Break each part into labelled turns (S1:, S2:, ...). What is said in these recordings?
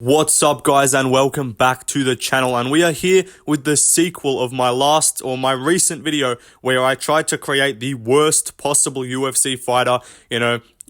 S1: What's up, guys, and welcome back to the channel. And we are here with the sequel of my recent video where I tried to create the worst possible UFC fighter.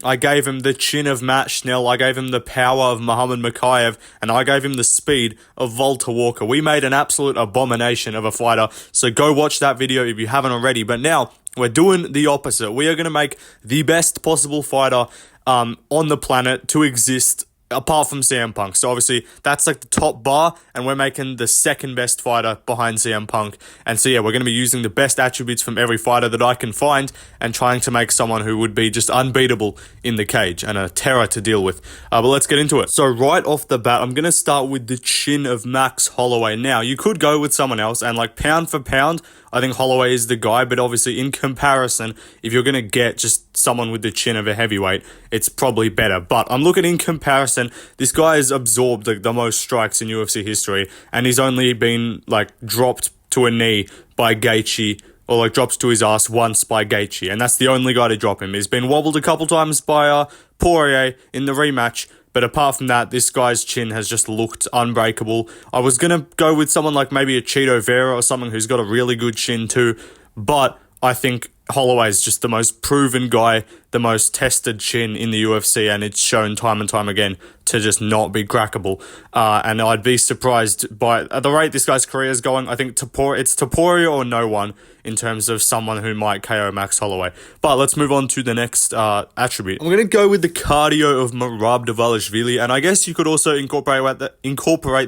S1: I gave him the chin of Matt Schnell, I gave him the power of Muhammad Mokaev, and I gave him the speed of Walter Walker. We made an absolute abomination of a fighter, so go watch that video if you haven't already. But now we're doing the opposite. We are going to make the best possible fighter on the planet to exist, apart from CM Punk. So obviously that's like the top bar, and we're making the second best fighter behind CM Punk. And so yeah, we're going to be using the best attributes from every fighter that I can find and trying to make someone who would be just unbeatable in the cage and a terror to deal with. But let's get into it. So right off the bat, I'm going to start with the chin of Max Holloway. Now, you could go with someone else, and like pound for pound, I think Holloway is the guy, but obviously in comparison, if you're going to get just someone with the chin of a heavyweight, it's probably better. But I'm looking in comparison, this guy has absorbed like the most strikes in UFC history, and he's only been like dropped to a knee by Gaethje, or like dropped to his ass once by Gaethje, and that's the only guy to drop him. He's been wobbled a couple times by Poirier in the rematch, but apart from that, this guy's chin has just looked unbreakable. I was going to go with someone like maybe a Cheeto Vera or someone who's got a really good chin too, but I think Holloway's just the most proven guy, the most tested chin in the UFC, and it's shown time and time again to just not be crackable. And I'd be surprised by at the rate this guy's career is going. I think it's Topuria or no one in terms of someone who might KO Max Holloway. But let's move on to the next attribute. I'm going to go with the cardio of Merab Dvalishvili, and I guess you could also incorporate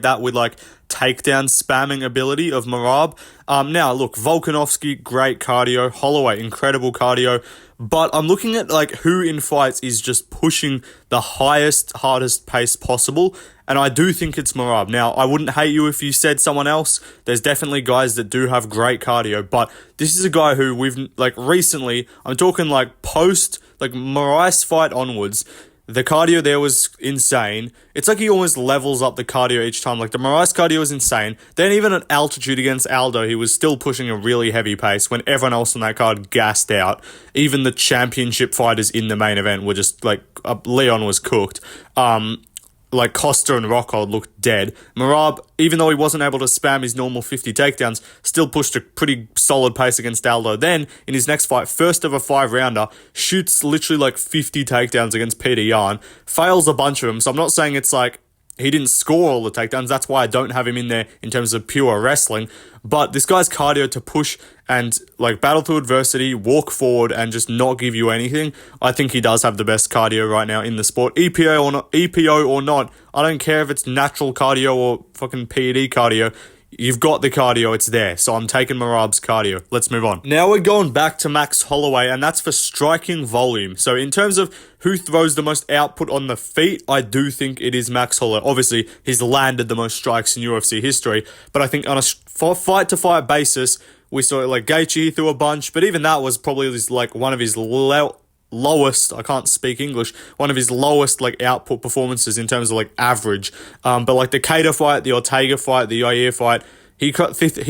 S1: that with like takedown spamming ability of Merab. Now, look, Volkanovski, great cardio. Holloway, incredible cardio. But I'm looking at like who in fights is just pushing the highest, hardest pace possible, and I do think it's Merab. Now, I wouldn't hate you if you said someone else. There's definitely guys that do have great cardio, but this is a guy who we've like recently, I'm talking like post like Moraes fight onwards, the cardio there was insane. It's like he almost levels up the cardio each time. Like the Moraes cardio was insane. Then even at altitude against Aldo, he was still pushing a really heavy pace when everyone else on that card gassed out. Even the championship fighters in the main event were just like, Leon was cooked. Like Costa and Rockhold looked dead. Merab, even though he wasn't able to spam his normal 50 takedowns, still pushed a pretty solid pace against Aldo. Then, in his next fight, first of a 5-rounder, shoots literally like 50 takedowns against Peter Yan, fails a bunch of them. So I'm not saying it's like he didn't score all the takedowns. That's why I don't have him in there in terms of pure wrestling. But this guy's cardio to push and like battle through adversity, walk forward, and just not give you anything, I think he does have the best cardio right now in the sport. EPO or not, I don't care if it's natural cardio or fucking PED cardio. You've got the cardio, it's there. So I'm taking Merab's cardio. Let's move on. Now we're going back to Max Holloway, and that's for striking volume. So in terms of who throws the most output on the feet, I do think it is Max Holloway. Obviously, he's landed the most strikes in UFC history, but I think on a fight-to-fight basis, we saw like Gaethje, he threw a bunch, but even that was probably like one of his lowest, I can't speak English, one of his lowest like output performances in terms of like average. But like the Cater fight, the Ortega fight, the Yair fight, he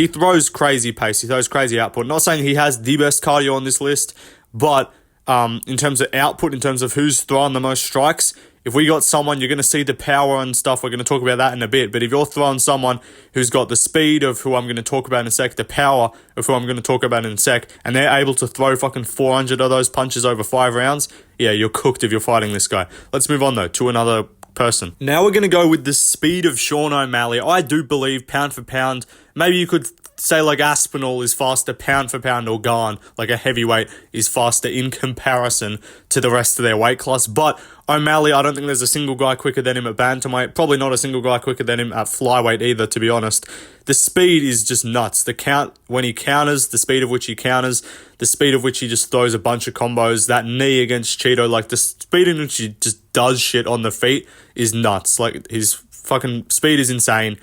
S1: throws crazy pace, he throws crazy output. Not saying he has the best cardio on this list, but in terms of output, in terms of who's throwing the most strikes, if we got someone, you're going to see the power and stuff. We're going to talk about that in a bit. But if you're throwing someone who's got the speed of who I'm going to talk about in a sec, the power of who I'm going to talk about in a sec, and they're able to throw fucking 400 of those punches over 5 rounds, yeah, you're cooked if you're fighting this guy. Let's move on, though, to another person. Now we're going to go with the speed of Sean O'Malley. I do believe, pound for pound, maybe you could say like Aspinall is faster pound for pound, or Garn, like a heavyweight, is faster in comparison to the rest of their weight class. But O'Malley, I don't think there's a single guy quicker than him at bantamweight. Probably not a single guy quicker than him at flyweight either, to be honest. The speed is just nuts. When he counters, the speed of which he counters, the speed of which he just throws a bunch of combos, that knee against Cheeto, like the speed in which he just does shit on the feet is nuts. Like his fucking speed is insane.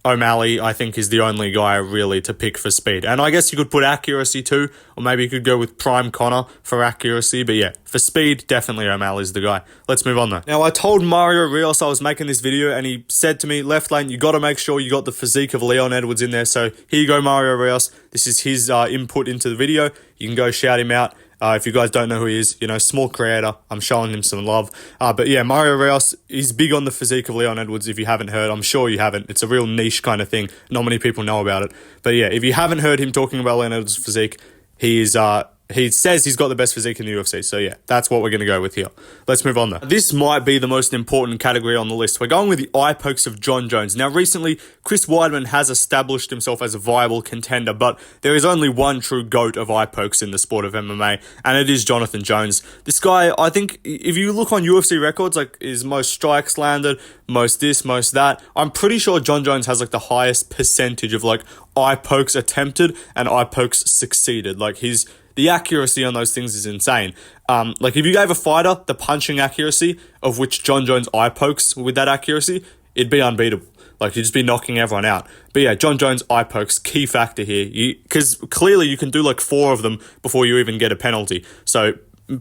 S1: O'Malley, I think, is the only guy really to pick for speed. And I guess you could put accuracy too, or maybe you could go with Prime Connor for accuracy. But yeah, for speed, definitely O'Malley's the guy. Let's move on though. Now, I told Mario Rios I was making this video, and he said to me, left lane, you got to make sure you got the physique of Leon Edwards in there. So here you go, Mario Rios. This is his input into the video. You can go shout him out. If you guys don't know who he is, small creator. I'm showing him some love. But yeah, Mario Rios is big on the physique of Leon Edwards. If you haven't heard, I'm sure you haven't. It's a real niche kind of thing. Not many people know about it. But yeah, if you haven't heard him talking about Leon Edwards' physique, he says he's got the best physique in the UFC. So yeah, that's what we're going to go with here. Let's move on though. This might be the most important category on the list. We're going with the eye pokes of Jon Jones. Now recently, Chris Weidman has established himself as a viable contender, but there is only one true GOAT of eye pokes in the sport of MMA, and it is Jonathan Jones. This guy, I think, if you look on UFC records, like his most strikes landed, most this, most that, I'm pretty sure Jon Jones has like the highest percentage of like eye pokes attempted and eye pokes succeeded. Like the accuracy on those things is insane. Like if you gave a fighter the punching accuracy of which Jon Jones eye pokes with that accuracy, it'd be unbeatable. Like you'd just be knocking everyone out. But yeah, Jon Jones eye pokes, key factor here. Because clearly you can do like 4 of them before you even get a penalty. So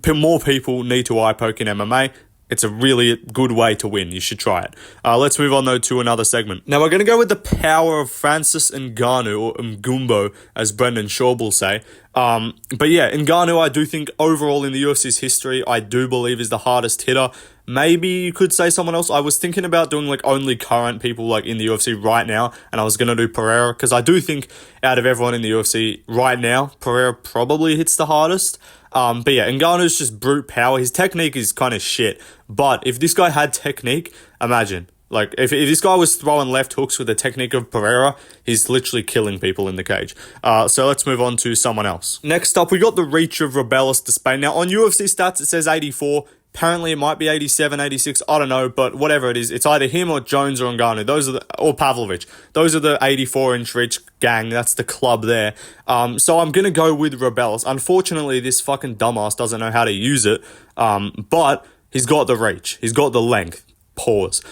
S1: more people need to eye poke in MMA. It's a really good way to win. You should try it. Let's move on, though, to another segment. Now, we're going to go with the power of Francis Ngannou, or Mgumbo, as Brendan Schaub will say. But yeah, Ngannou, I do think overall in the UFC's history, I do believe is the hardest hitter. Maybe you could say someone else. I was thinking about doing like only current people like in the UFC right now, and I was going to do Pereira, because I do think out of everyone in the UFC right now, Pereira probably hits the hardest. But yeah, Ngannou's just brute power. His technique is kind of shit. But if this guy had technique, imagine. Like, if this guy was throwing left hooks with the technique of Pereira, he's literally killing people in the cage. So let's move on to someone else. Next up, we got the reach of Rebelis Despain. Now, on UFC stats, it says 84. Apparently, it might be 87, 86. I don't know, but whatever it is, it's either him or Jones or Ngannou. Or Pavlovich. Those are the 84-inch reach gang. That's the club there. So I'm going to go with Rebelis. Unfortunately, this fucking dumbass doesn't know how to use it. But he's got the reach. He's got the length. Pause.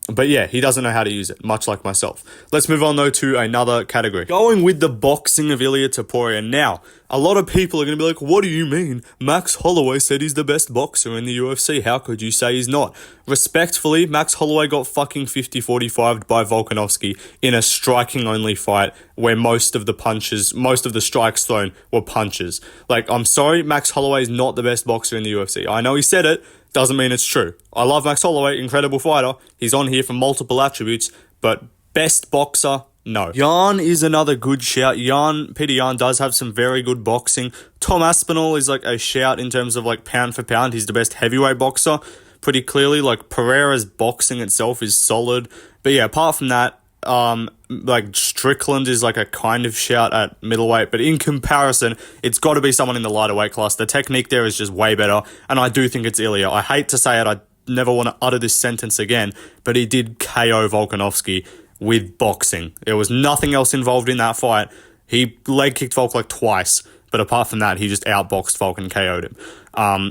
S1: But yeah, he doesn't know how to use it, much like myself. Let's move on, though, to another category. Going with the boxing of Ilia Topuria. Now, a lot of people are going to be like, what do you mean? Max Holloway said he's the best boxer in the UFC. How could you say he's not? Respectfully, Max Holloway got fucking 50-45'd by Volkanovski in a striking-only fight where most of the strikes thrown were punches. Like, I'm sorry, Max Holloway is not the best boxer in the UFC. I know he said it. Doesn't mean it's true. I love Max Holloway, incredible fighter. He's on here for multiple attributes, but best boxer, no. Jan is another good shout. Peter Yan does have some very good boxing. Tom Aspinall is like a shout in terms of like pound for pound. He's the best heavyweight boxer, pretty clearly. Like Pereira's boxing itself is solid. But yeah, apart from that, like Strickland is like a kind of shout at middleweight, but in comparison, it's got to be someone in the lighter weight class. The technique there is just way better, and I do think it's Ilia. I hate to say it, I never want to utter this sentence again, but he did KO Volkanovski with boxing. There was nothing else involved in that fight. He leg kicked Volk like twice, but apart from that, he just outboxed Volk and KO'd him.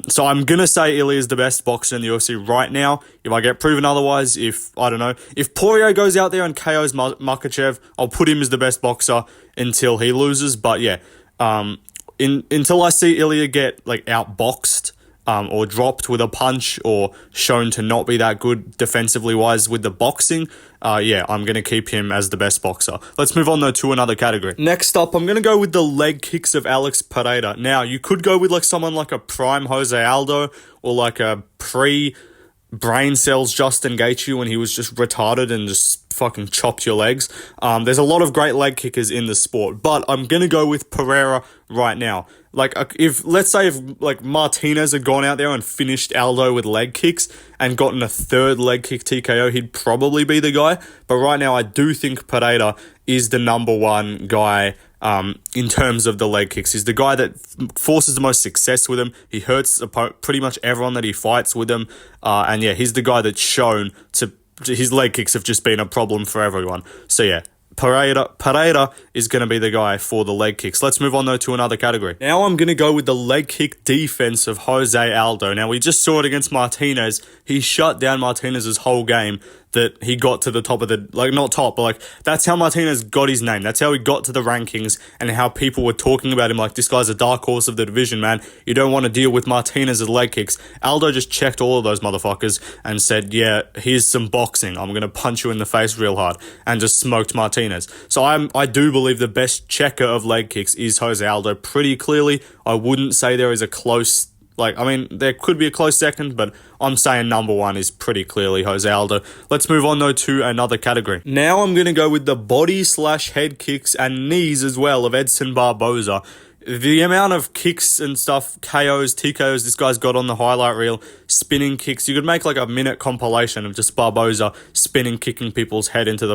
S1: So I'm going to say Ilia is the best boxer in the UFC right now. If I get proven otherwise, if Poirier goes out there and KOs Makhachev, I'll put him as the best boxer until he loses. But yeah, until I see Ilia get like outboxed, or dropped with a punch or shown to not be that good defensively wise with the boxing, yeah, I'm going to keep him as the best boxer. Let's move on, though, to another category. Next up, I'm going to go with the leg kicks of Alex Pereira. Now, you could go with like someone like a prime Jose Aldo or like a brain cells Justin Gaethje when he was just retarded and just fucking chopped your legs. There's a lot of great leg kickers in the sport, but I'm going to go with Pereira right now. Like, let's say like Martinez had gone out there and finished Aldo with leg kicks and gotten a third leg kick TKO, he'd probably be the guy. But right now, I do think Pereira is the number one guy in terms of the leg kicks. He's the guy that forces the most success with him. He hurts pretty much everyone that he fights with him. And yeah, he's the guy that's shown his leg kicks have just been a problem for everyone. So yeah, Pereira is going to be the guy for the leg kicks. Let's move on, though, to another category. Now I'm going to go with the leg kick defense of Jose Aldo. Now, we just saw it against Martinez. He shut down Martinez's whole game. that he got to the top of the, like, not top, but like, that's how Martinez got his name. That's how he got to the rankings, and how people were talking about him like, this guy's a dark horse of the division, man. You don't want to deal with Martinez's leg kicks. Aldo just checked all of those motherfuckers and said, yeah, here's some boxing. I'm going to punch you in the face real hard, and just smoked Martinez. So I do believe the best checker of leg kicks is Jose Aldo pretty clearly. I wouldn't say there is a close, like, I mean, there could be a close second, but I'm saying number one is pretty clearly Jose Aldo. Let's move on, though, to another category. Now I'm going to go with the body/head kicks and knees as well of Edson Barboza. The amount of kicks and stuff, KOs, TKOs this guy's got on the highlight reel, spinning kicks. You could make like a minute compilation of just Barboza spinning, kicking people's head into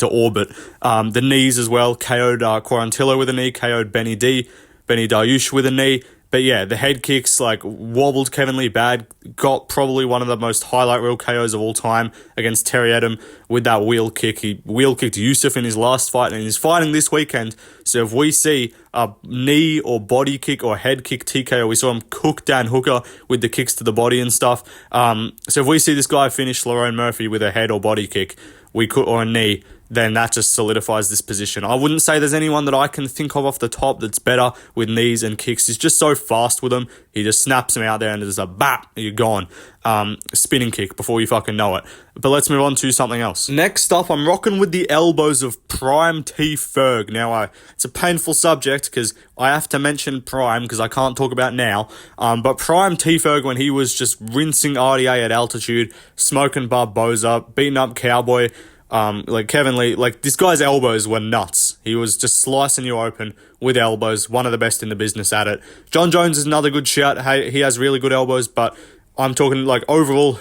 S1: orbit. The knees as well, KO'd Quarantillo with a knee, KO'd Benny Dariush with a knee. But yeah, the head kicks, like, wobbled Kevin Lee bad, got probably one of the most highlight reel KOs of all time against Terry Edom with that wheel kick. He wheel kicked Yusuf in his last fight, and he's fighting this weekend. So if we see a knee or body kick or head kick TKO, we saw him cook Dan Hooker with the kicks to the body and stuff. So if we see this guy finish Lerone Murphy with a head or body kick, or a knee, then that just solidifies this position. I wouldn't say there's anyone that I can think of off the top that's better with knees and kicks. He's just so fast with them. He just snaps them out there and there's a bap, you're gone. Spinning kick before you fucking know it. But let's move on to something else. Next up, I'm rocking with the elbows of Prime T. Ferg. Now, it's a painful subject because I have to mention Prime because I can't talk about now. But Prime T. Ferg, when he was just rinsing RDA at altitude, smoking Barboza, beating up Cowboy, like Kevin Lee, like, this guy's elbows were nuts. He was just slicing you open with elbows, one of the best in the business at it. John Jones is another good shout. Hey, he has really good elbows, but I'm talking, like, overall,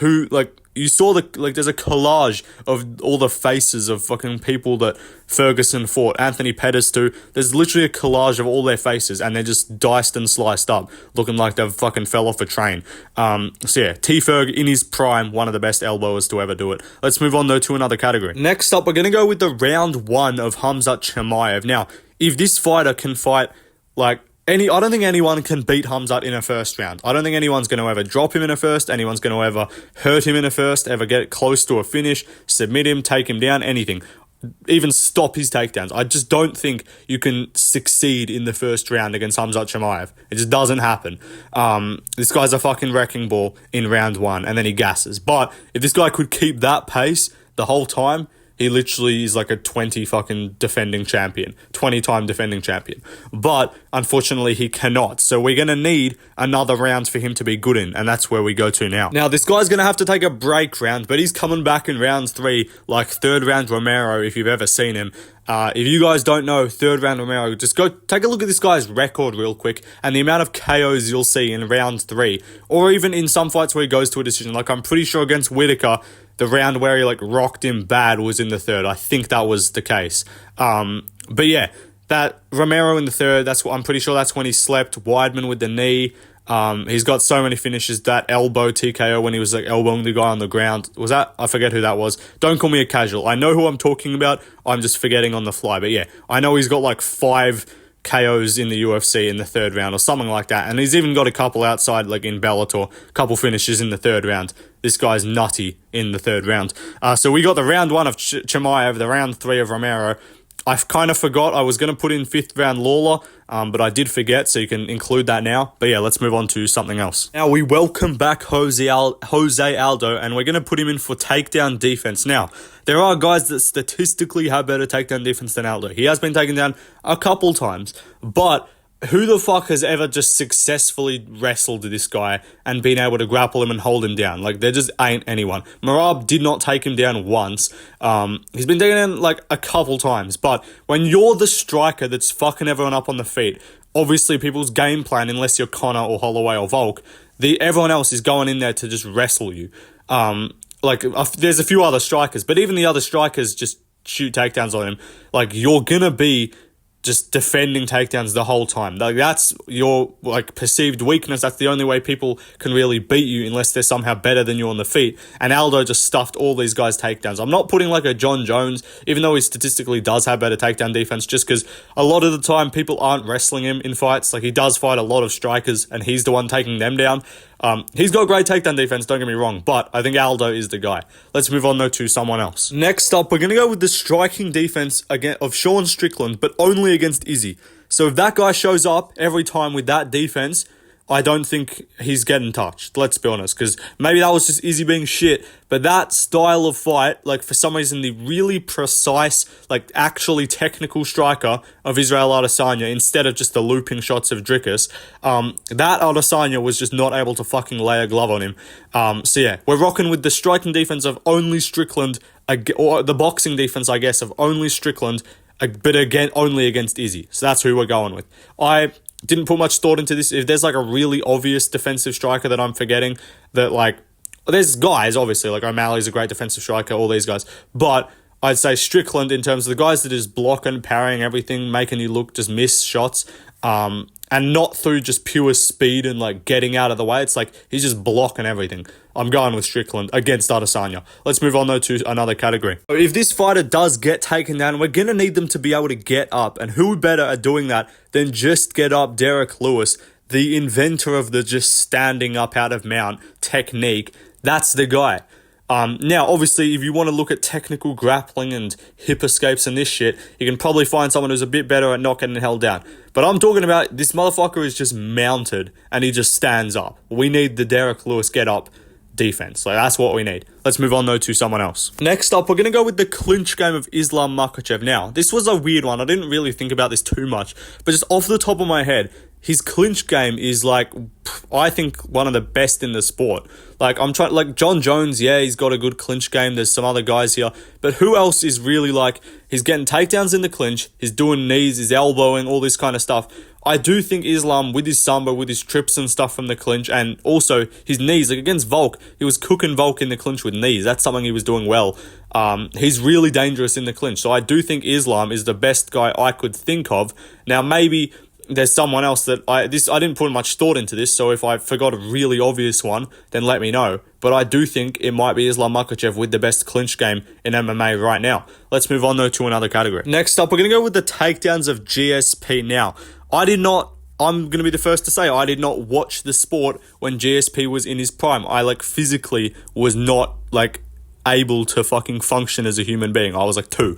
S1: you saw there's a collage of all the faces of fucking people that Ferguson fought, Anthony Pettis too. There's literally a collage of all their faces, and they're just diced and sliced up, looking like they've fucking fell off a train. So yeah, T-Ferg in his prime, one of the best elbowers to ever do it. Let's move on, though, to another category. Next up, we're going to go with the round one of Khamzat Chimaev. Now, if this fighter can fight, like, I don't think anyone can beat Khamzat in a first round. I don't think anyone's going to ever drop him in a first, anyone's going to ever hurt him in a first, ever get close to a finish, submit him, take him down, anything. Even stop his takedowns. I just don't think you can succeed in the first round against Khamzat Chimaev. It just doesn't happen. This guy's a fucking wrecking ball in round one, and then he gasses. But if this guy could keep that pace the whole time, he literally is like a 20-time defending champion. But, unfortunately, he cannot. So we're going to need another round for him to be good in, and that's where we go to now. Now, this guy's going to have to take a break round, but he's coming back in round 3, like third round Romero, if you've ever seen him. If you guys don't know third round Romero, just go take a look at this guy's record real quick and the amount of KOs you'll see in round 3, or even in some fights where he goes to a decision. Like, I'm pretty sure against Whitaker, the round where he, like, rocked him bad was in the third. I think that was the case. But yeah, that Romero in the third, I'm pretty sure that's when he slept. Weidman with the knee. He's got so many finishes. That elbow TKO when he was, like, elbowing the guy on the ground. Was that? I forget who that was. Don't call me a casual. I know who I'm talking about. I'm just forgetting on the fly. But yeah, I know he's got like 5 KOs in the UFC in the third round or something like that. And he's even got a couple outside, like in Bellator, a couple finishes in the third round. This guy's nutty in the third round. So we got the round 1 of Chimaev, the round 3 of Romero. I kind of forgot I was going to put in 5th round Lawler, but I did forget, so you can include that now. But yeah, let's move on to something else. Now, we welcome back Jose Aldo, and we're going to put him in for takedown defense. Now, there are guys that statistically have better takedown defense than Aldo. He has been taken down a couple times, but who the fuck has ever just successfully wrestled this guy and been able to grapple him and hold him down? Like, there just ain't anyone. Marab did not take him down once. He's been taken down like a couple times. But when you're the striker that's fucking everyone up on the feet, obviously people's game plan, unless you're Connor or Holloway or Volk, everyone else is going in there to just wrestle you. There's a few other strikers, but even the other strikers just shoot takedowns on him. Like, you're gonna be just defending takedowns the whole time. Like, that's your, like, perceived weakness. That's the only way people can really beat you, unless they're somehow better than you on the feet. And Aldo just stuffed all these guys' takedowns. I'm not putting like a John Jones, even though he statistically does have better takedown defense, just because a lot of the time people aren't wrestling him in fights. Like, he does fight a lot of strikers and he's the one taking them down. He's got great takedown defense, don't get me wrong, but I think Aldo is the guy. Let's move on, though, to someone else. Next up, we're going to go with the striking defense again of Sean Strickland, but only against Izzy. So if that guy shows up every time with that defense, I don't think he's getting touched, let's be honest, because maybe that was just Izzy being shit, but that style of fight, like for some reason, the really precise, like actually technical striker of Israel Adesanya, instead of just the looping shots of Dricus, that Adesanya was just not able to fucking lay a glove on him. So yeah, we're rocking with the striking defense of only Strickland, or the boxing defense, I guess, of only Strickland, but again, only against Izzy. So that's who we're going with. I didn't put much thought into this. If there's like a really obvious defensive striker that I'm forgetting, that like, there's guys, obviously, like O'Malley's a great defensive striker, all these guys, but I'd say Strickland in terms of the guys that is blocking, parrying everything, making you look, just miss shots, and not through just pure speed and like getting out of the way. It's like he's just blocking everything. I'm going with Strickland against Adesanya. Let's move on though to another category. If this fighter does get taken down, we're going to need them to be able to get up. And who better at doing that than just get up Derek Lewis, the inventor of the just standing up out of mount technique. That's the guy. Now, obviously, if you want to look at technical grappling and hip escapes and this shit, you can probably find someone who's a bit better at not getting held down. But I'm talking about this motherfucker is just mounted and he just stands up. We need the Derek Lewis get up defense. Like, that's what we need. Let's move on, though, to someone else. Next up, we're going to go with the clinch game of Islam Makhachev. Now, this was a weird one. I didn't really think about this too much, but just off the top of my head, his clinch game is like, I think, one of the best in the sport. Like, I'm trying, like John Jones, yeah, he's got a good clinch game. There's some other guys here, but who else is really like, he's getting takedowns in the clinch, he's doing knees, he's elbowing, all this kind of stuff. I do think Islam, with his sambo, with his trips and stuff from the clinch, and also his knees, like against Volk, he was cooking Volk in the clinch with knees. That's something he was doing well. He's really dangerous in the clinch. So I do think Islam is the best guy I could think of. Now, maybe there's someone else that I didn't put much thought into this, so if I forgot a really obvious one, then let me know. But I do think it might be Islam Makhachev with the best clinch game in MMA right now. Let's move on, though, to another category. Next up, we're going to go with the takedowns of GSP. Now, I'm going to be the first to say, I did not watch the sport when GSP was in his prime. I, like, physically was not, like, able to fucking function as a human being. I was like 2.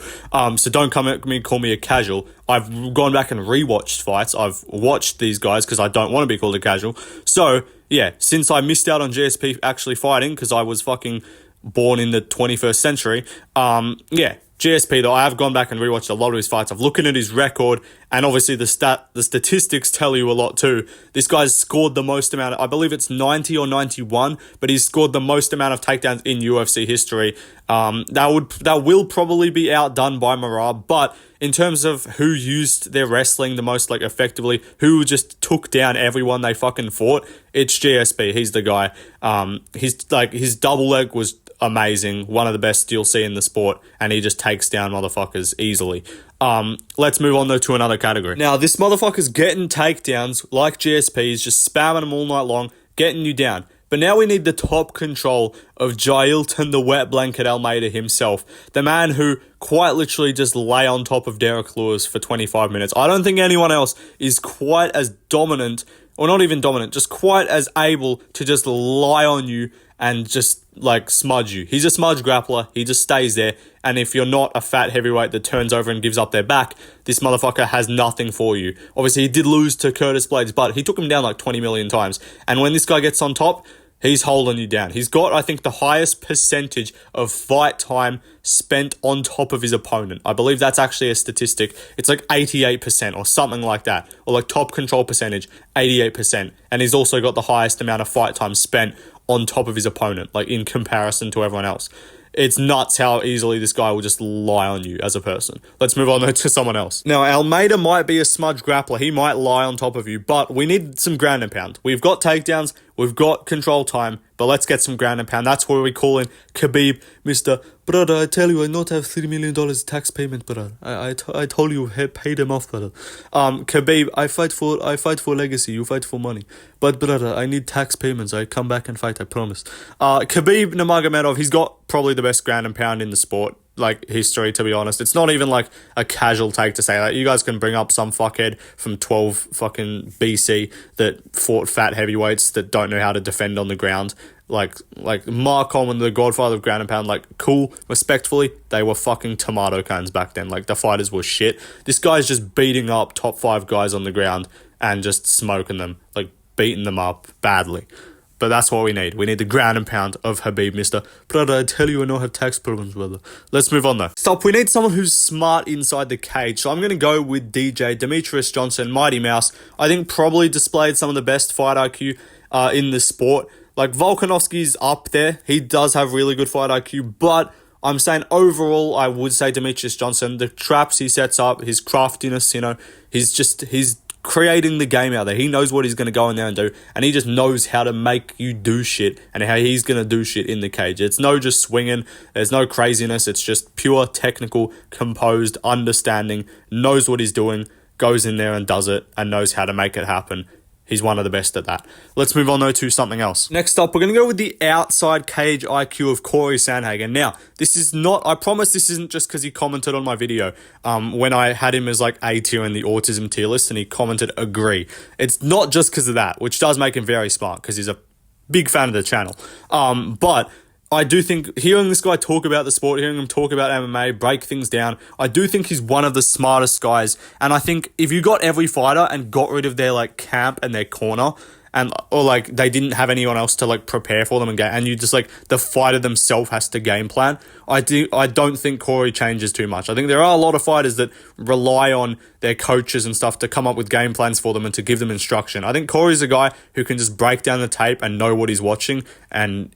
S1: So don't come at me, call me a casual. I've gone back and rewatched fights. I've watched these guys because I don't want to be called a casual. So, yeah, since I missed out on GSP actually fighting because I was fucking born in the 21st century, yeah, GSP, though, I have gone back and rewatched a lot of his fights. I've looked at his record, and obviously the statistics tell you a lot too. This guy's scored the most amount, I believe it's 90 or 91, but he's scored the most amount of takedowns in UFC history. That will probably be outdone by Marab, but in terms of who used their wrestling the most, like, effectively, who just took down everyone they fucking fought, it's GSP. He's the guy. His double leg was amazing, one of the best you'll see in the sport, and he just takes down motherfuckers easily. Let's move on, though, to another category. Now, this motherfucker's getting takedowns like GSP. He's just spamming them all night long, getting you down. But now we need the top control of Jailton, the wet blanket Almeida himself, the man who quite literally just lay on top of Derek Lewis for 25 minutes. I don't think anyone else is quite as dominant, or not even dominant, just quite as able to just lie on you and just, like, smudge you. He's a smudge grappler. He just stays there. And if you're not a fat heavyweight that turns over and gives up their back, this motherfucker has nothing for you. Obviously, he did lose to Curtis Blades, but he took him down like 20 million times. And when this guy gets on top, he's holding you down. He's got, I think, the highest percentage of fight time spent on top of his opponent. I believe that's actually a statistic. It's like 88% or something like that. Or like top control percentage, 88%. And he's also got the highest amount of fight time spent on top of his opponent, like in comparison to everyone else. It's nuts how easily this guy will just lie on you as a person. Let's move on, though, to someone else. Now, Almeida might be a smudge grappler. He might lie on top of you, but we need some ground and pound. We've got takedowns, we've got control time, but let's get some ground and pound. That's where we call in Khabib, Mr. Brother, I tell you, I not have $3 million tax payment, brother. I told you, paid them off, brother. Khabib, I fight for legacy, you fight for money. But, brother, I need tax payments. I come back and fight, I promise. Khabib Nurmagomedov, he's got probably the best ground and pound in the sport. like history, to be honest. It's not even like a casual take to say that. You guys can bring up some fuckhead from 12 fucking BC that fought fat heavyweights that don't know how to defend on the ground. Like Mark Coleman, the godfather of ground and pound, like, cool, respectfully, they were fucking tomato cans back then. Like, the fighters were shit. This guy's just beating up top 5 guys on the ground and just smoking them, like, beating them up badly. But that's what we need. We need the ground and pound of Khabib, mister. Brother, I tell you, I don't have tax problems, brother. Let's move on, though. Stop. We need someone who's smart inside the cage. So I'm going to go with DJ, Demetrius Johnson, Mighty Mouse. I think probably displayed some of the best fight IQ in the sport. Like, Volkanovski's up there. He does have really good fight IQ, but I'm saying overall, I would say Demetrius Johnson, the traps he sets up, his craftiness, he's creating the game out there. He knows what he's going to go in there and do, and he just knows how to make you do shit and how he's going to do shit in the cage. It's no just swinging. There's no craziness. It's just pure technical, composed, understanding, knows what he's doing, goes in there and does it, and knows how to make it happen. He's one of the best at that. Let's move on, though, to something else. Next up, we're going to go with the outside cage IQ of Corey Sandhagen. Now, this is not... I promise this isn't just because he commented on my video when I had him as, like, A tier in the autism tier list, and he commented, agree. It's not just because of that, which does make him very smart, because he's a big fan of the channel. But I do think hearing this guy talk about the sport, hearing him talk about MMA, break things down, I do think he's one of the smartest guys. And I think if you got every fighter and got rid of their like camp and their corner, or like they didn't have anyone else to like prepare for them and you just like the fighter themselves has to game plan, I don't think Corey changes too much. I think there are a lot of fighters that rely on their coaches and stuff to come up with game plans for them and to give them instruction. I think Corey's a guy who can just break down the tape and know what he's watching, and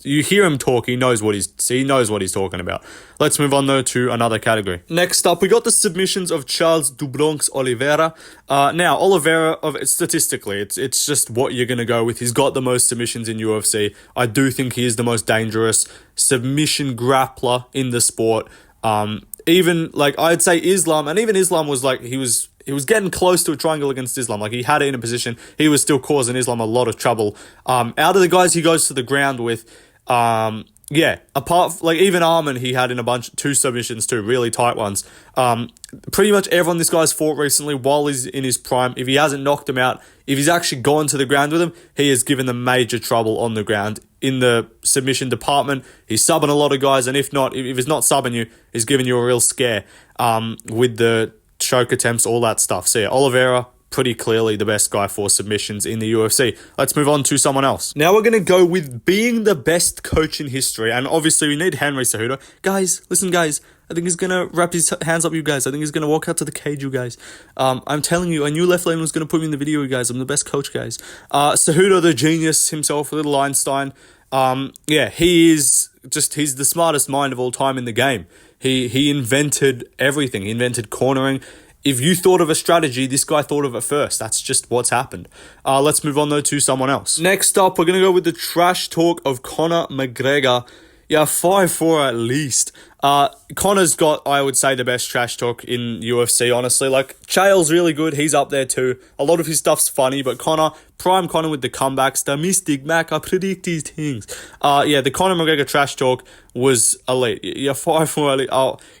S1: you hear him talk, he knows what he's talking about. Let's move on though to another category. Next up, we got the submissions of Charles do Bronx Oliveira. Now Oliveira, statistically, it's just what you're gonna go with. He's got the most submissions in UFC. I do think he is the most dangerous submission grappler in the sport. Even like I'd say Islam, and even Islam was like he was getting close to a triangle against Islam. Like he had it in a position, he was still causing Islam a lot of trouble. Out of the guys he goes to the ground with, apart like even Arman, he had in a two submissions too, really tight ones. Pretty much everyone this guy's fought recently while he's in his prime, if he hasn't knocked him out, if he's actually gone to the ground with him, he has given them major trouble on the ground. In the submission department, he's subbing a lot of guys, and if he's not subbing you, he's giving you a real scare with the choke attempts, all that stuff. So yeah, Oliveira, pretty clearly the best guy for submissions in the UFC. Let's move on to someone else. Now we're going to go with being the best coach in history, and obviously we need Henry Cejudo. Guys, listen guys, I think he's going to wrap his hands up, you guys. I think he's going to walk out to the cage, you guys. I'm telling you, I knew Left Lane was going to put me in the video, you guys. I'm the best coach, guys. Cejudo, the genius himself, little Einstein. He's the smartest mind of all time in the game. He invented everything. He invented cornering. If you thought of a strategy, this guy thought of it first. That's just what's happened. Let's move on, though, to someone else. Next up, we're going to go with the trash talk of Conor McGregor. Yeah, 5'4" at least. Conor's got, I would say, the best trash talk in UFC, honestly. Like, Chael's really good. He's up there too. A lot of his stuff's funny, but prime Conor with the comebacks, the Mystic Mac, I predict these things. The Conor McGregor trash talk was elite. Yeah, 5'4"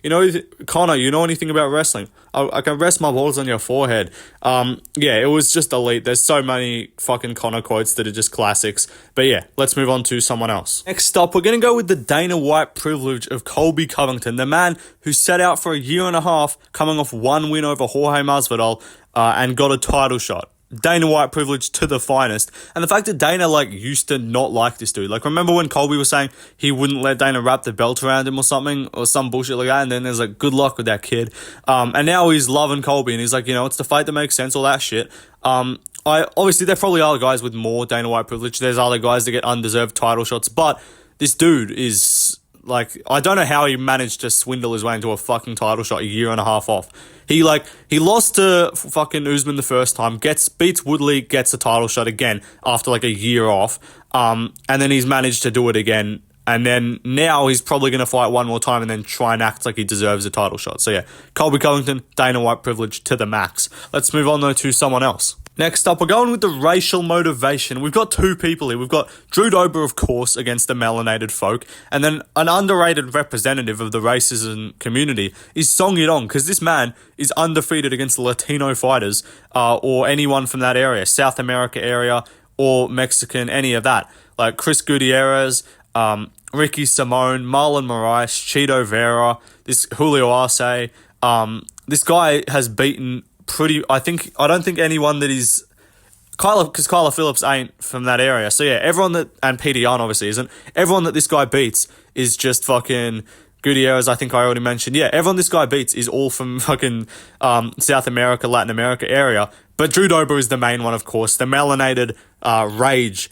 S1: elite. Conor, you know anything about wrestling? I can rest my balls on your forehead. It was just elite. There's so many fucking Conor quotes that are just classics. But yeah, let's move on to someone else. Next up, we're going to go with the Dana White privilege of Colby Covington, the man who set out for a year and a half, coming off one win over Jorge Masvidal, and got a title shot. Dana White privilege to the finest. And the fact that Dana used to not like this dude. Remember when Colby was saying he wouldn't let Dana wrap the belt around him or something, or some bullshit like that, and then there's good luck with that kid. And now he's loving Colby, and he's it's the fight that makes sense, all that shit. Obviously there probably are guys with more Dana White privilege. There's other guys that get undeserved title shots, but this dude is I don't know how he managed to swindle his way into a fucking title shot a year and a half off. He lost to fucking Usman the first time, beats Woodley, gets a title shot again after a year off, and then he's managed to do it again, and then now he's probably going to fight one more time and then try and act like he deserves a title shot. So yeah, Colby Covington, Dana White privilege to the max. Let's move on though to someone else. Next up, we're going with the racial motivation. We've got two people here. We've got Drew Dober, of course, against the melanated folk, and then an underrated representative of the racism community is Song Yadong, because this man is undefeated against Latino fighters or anyone from that area, South America area or Mexican, any of that. Like Chris Gutierrez, Ricky Simone, Marlon Moraes, Cheeto Vera, this Julio Arce. This guy has beaten I don't think anyone that is because Kyler Phillips ain't from that area. So yeah, everyone that, and Peter Yan obviously isn't, everyone that this guy beats is just fucking Gutierrez, I think I already mentioned. Yeah, everyone this guy beats is all from fucking South America, Latin America area. But Drew Dober is the main one, of course. The melanated rage,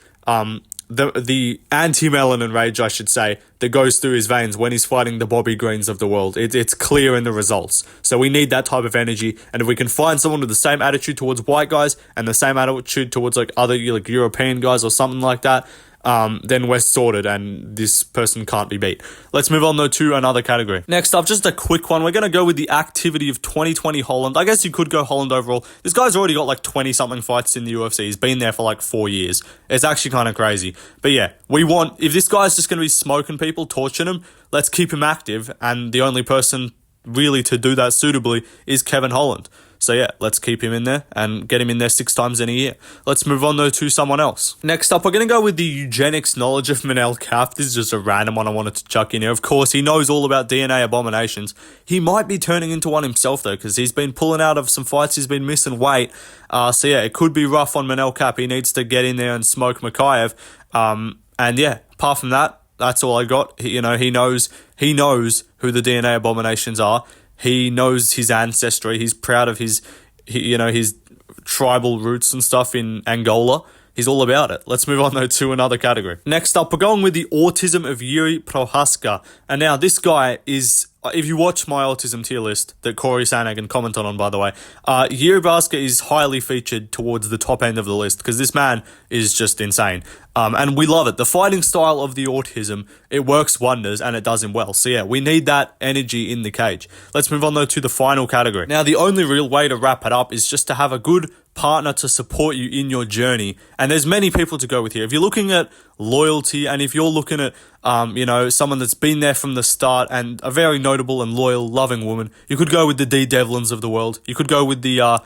S1: the anti-melanin rage, I should say, that goes through his veins when he's fighting the Bobby Greens of the world. It's clear in the results. So we need that type of energy. And if we can find someone with the same attitude towards white guys and the same attitude towards like other like European guys or something like that, then we're sorted and this person can't be beat. Let's move on though to another category. Next up, just a quick one. We're going to go with the activity of 2020 Holland. I guess you could go Holland overall. This guy's already got like 20 something fights in the UFC. He's been there for like 4 years. It's actually kind of crazy. But yeah, if this guy's just going to be smoking people, torturing them, let's keep him active. And the only person really to do that suitably is Kevin Holland. So yeah, let's keep him in there and get him in there 6 times in a year. Let's move on though to someone else. Next up, we're going to go with the eugenics knowledge of Manel Kape. This is just a random one I wanted to chuck in here. Of course, he knows all about DNA abominations. He might be turning into one himself though, because he's been pulling out of some fights. He's been missing weight. So yeah, it could be rough on Manel Kape. He needs to get in there and smoke Makayev. And yeah, apart from that, that's all I got. He knows who the DNA abominations are. He knows his ancestry. He's proud of his tribal roots and stuff in Angola. He's all about it. Let's move on though to another category. Next up, we're going with the autism of Yuri Prohaska. And now this guy is, if you watch my autism tier list that Corey Sanagan commented on, by the way, Yuri Prohaska is highly featured towards the top end of the list because this man is just insane. And we love it. The fighting style of the autism, it works wonders and it does him well. So yeah, we need that energy in the cage. Let's move on though to the final category. Now, the only real way to wrap it up is just to have a good partner to support you in your journey. And there's many people to go with here. If you're looking at loyalty and if you're looking at, someone that's been there from the start and a very notable and loyal, loving woman, you could go with the D. Devlins of the world. You could go with the,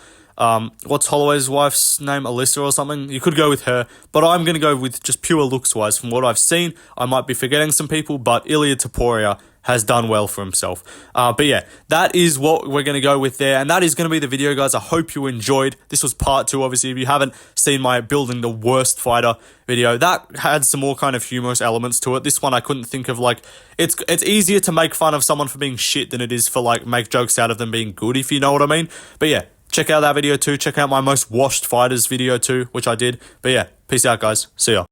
S1: what's Holloway's wife's name? Alyssa or something? You could go with her, but I'm going to go with just pure looks wise. From what I've seen, I might be forgetting some people, but Ilia Topuria has done well for himself. But yeah, that is what we're going to go with there. And that is going to be the video, guys. I hope you enjoyed. This was part 2, obviously. If you haven't seen my building the worst fighter video, that had some more kind of humorous elements to it. This one I couldn't think of, like, it's easier to make fun of someone for being shit than it is for, like, make jokes out of them being good, if you know what I mean. But yeah, check out that video too. Check out my most washed fighters video too, which I did. But yeah, peace out, guys. See ya.